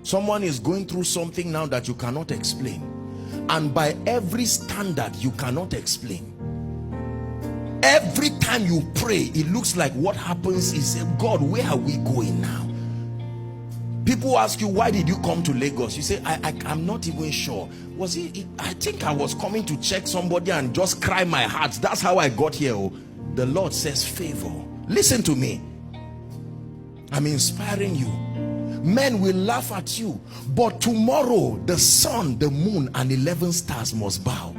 Someone is going through something now that you cannot explain, and by every standard you cannot explain. Every time you pray, it looks like what happens is, God, where are we going now? People ask you, why did you come to Lagos? You say, I'm not even sure. Was it? I think I was coming to check somebody and just cry my heart. That's how I got here. Oh, the Lord says favor. Listen to me. I'm inspiring you. Men will laugh at you, but tomorrow the sun, the moon, and 11 stars must bow.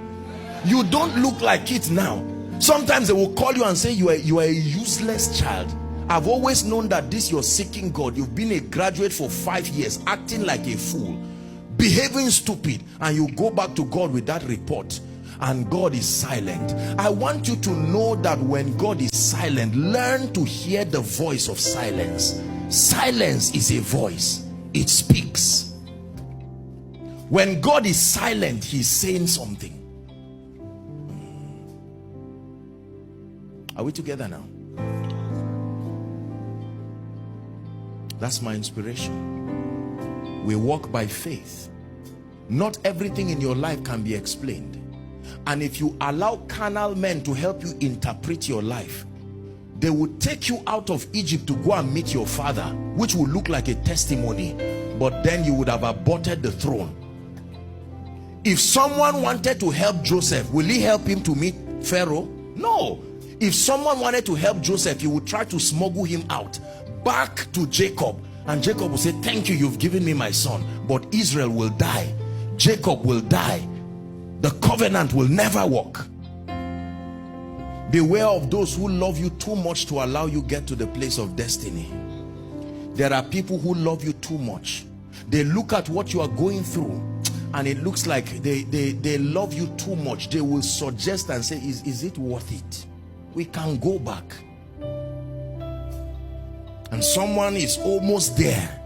You don't look like it now. Sometimes they will call you and say you are a useless child. I've always known that this you're seeking God. You've been a graduate for 5 years, acting like a fool, behaving stupid, and you go back to God with that report, and God is silent. I want you to know that when God is silent, learn to hear the voice of silence. Silence is a voice. It speaks. When God is silent, he's saying something. Are we together now? That's my inspiration. We walk by faith. Not everything in your life can be explained. And if you allow carnal men to help you interpret your life, they will take you out of Egypt to go and meet your father, which will look like a testimony, but then you would have aborted the throne. If someone wanted to help Joseph, will he help him to meet Pharaoh? No. If someone wanted to help Joseph, he would try to smuggle him out back to Jacob, and Jacob will say, thank you, you've given me my son, but Israel will die, Jacob will die, the covenant will never work. Beware of those who love you too much to allow you get to the place of destiny. There are people who love you too much. They look at what you are going through and it looks like they love you too much. They will suggest and say, is it worth it? We can go back. And someone is almost there,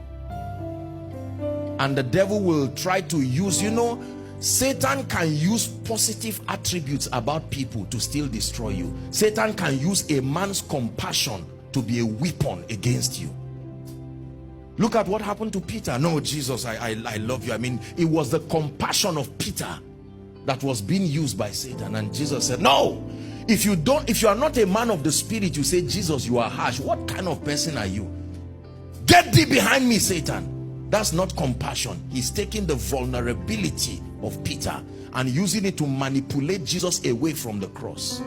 and the devil will try to use, you know, Satan can use positive attributes about people to still destroy you. Satan can use a man's compassion to be a weapon against you. Look at what happened to Peter. No, Jesus, I love you. I mean, it was the compassion of Peter that was being used by Satan, and Jesus said, no. If you are not a man of the spirit, you say, Jesus, you are harsh. What kind of person are you? Get thee behind me, Satan. That's not compassion. He's taking the vulnerability of Peter and using it to manipulate Jesus away from the cross.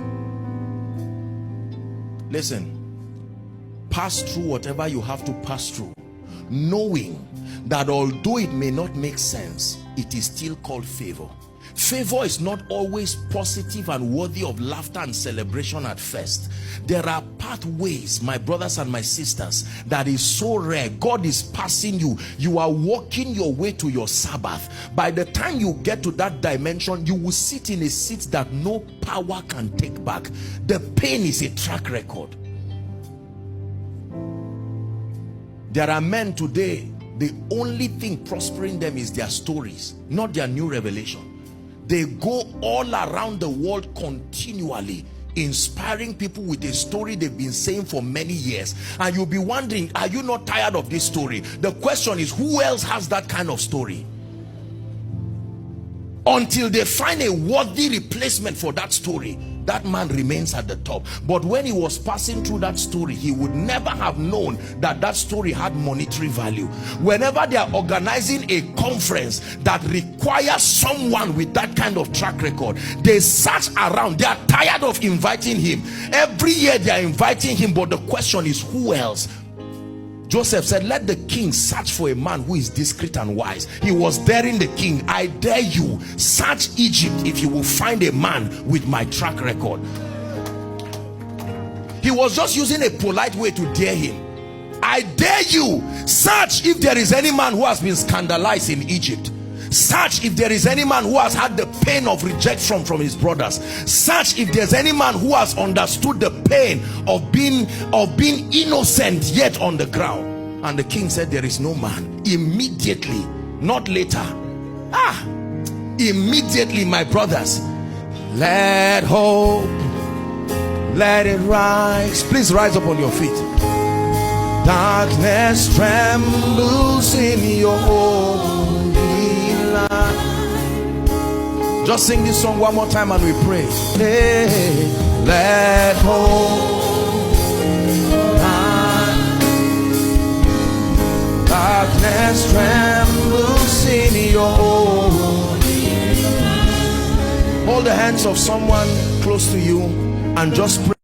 Listen, pass through whatever you have to pass through, knowing that although it may not make sense, it is still called favor. Favor is not always positive and worthy of laughter and celebration at first. There are pathways, my brothers and my sisters, that is so rare. God is passing you. You are walking your way to your Sabbath. By the time you get to that dimension, you will sit in a seat that no power can take back. The pain is a track record. There are men today, the only thing prospering them is their stories, not their new revelation. They go all around the world continually, inspiring people with a story they've been saying for many years. And you'll be wondering, are you not tired of this story? The question is, who else has that kind of story? Until they find a worthy replacement for that story, that man remains at the top. But when he was passing through that story, he would never have known that that story had monetary value. Whenever they are organizing a conference that requires someone with that kind of track record, they search around. They are tired of inviting him. Every year they are inviting him, but the question is, who else? Joseph said, let the king search for a man who is discreet and wise. He was daring the king. I dare you, search Egypt if you will find a man with my track record. He was just using a polite way to dare him. I dare you, search if there is any man who has been scandalized in Egypt. Search if there is any man who has had the pain of rejection from his brothers. Search if there's any man who has understood the pain of being innocent yet on the ground. And the king said, there is no man. Immediately, not later. Immediately, my brothers, let hope, let it rise. Please rise up on your feet. Darkness trembles in your holy light. Just sing this song one more time and we pray. Hey, let hope, darkness trembles in your holy light. Hold the hands of someone close to you and just pray.